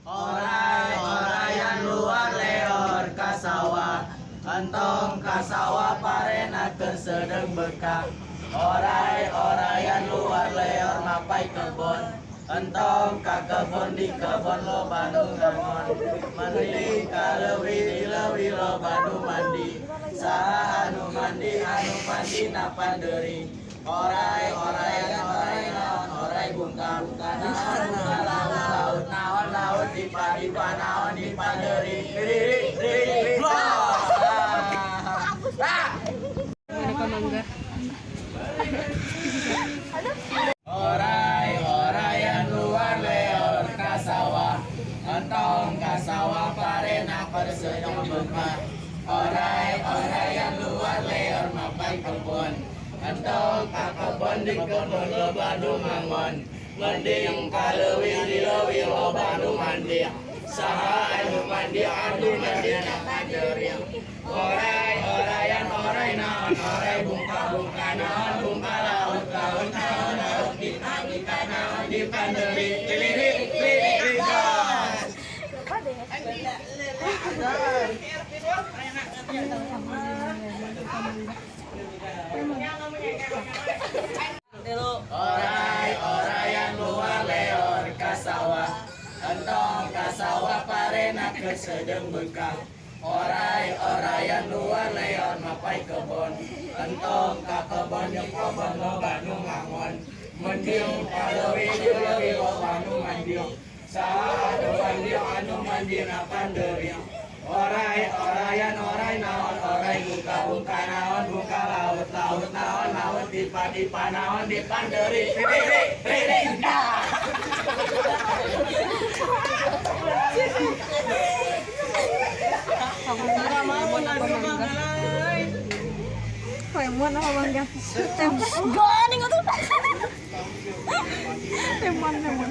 Orai-orayan luar leor ka sawah, entong ka sawah parenakeun sedeng bekak. Orai-orayan luar leor mapai kebon, entong ka kebon di kebon loba nu ngangon. Mending ka leuwih loba nu mandi, saha anu mandi na pandeuring. Orai naon orai bungka naon laut naon laut di naon di pandeuring. Orai-orayan luar leor ka sawah, entong ka sawah parenakeun sedeng bekak. Orai-orayan luar leor mapai kebon, entong ka kebon di kebon loba nu ngangon. Mending ka leuwih loba nu mandi, saha anu mandi na pandeuring. Orai-orayan orai naon orai bungka naon bungka laut naon di naon di pandeuring. Lirik gas. Orai-orayan luar leor ka sawah, entong ka sawah parenakeun sedeng bekak. Orai-orayan luar leor mapai kebon, entong ka kebon di kebon loba nu ngangon. Mending ka leuwih loba nu mandi, saha anu mandi na pandeuring. Orai-orayan orai naon orai bungka naon bungka laut naon di naon di pandeuring. Lirik Pemon apa bang? Temon, temon.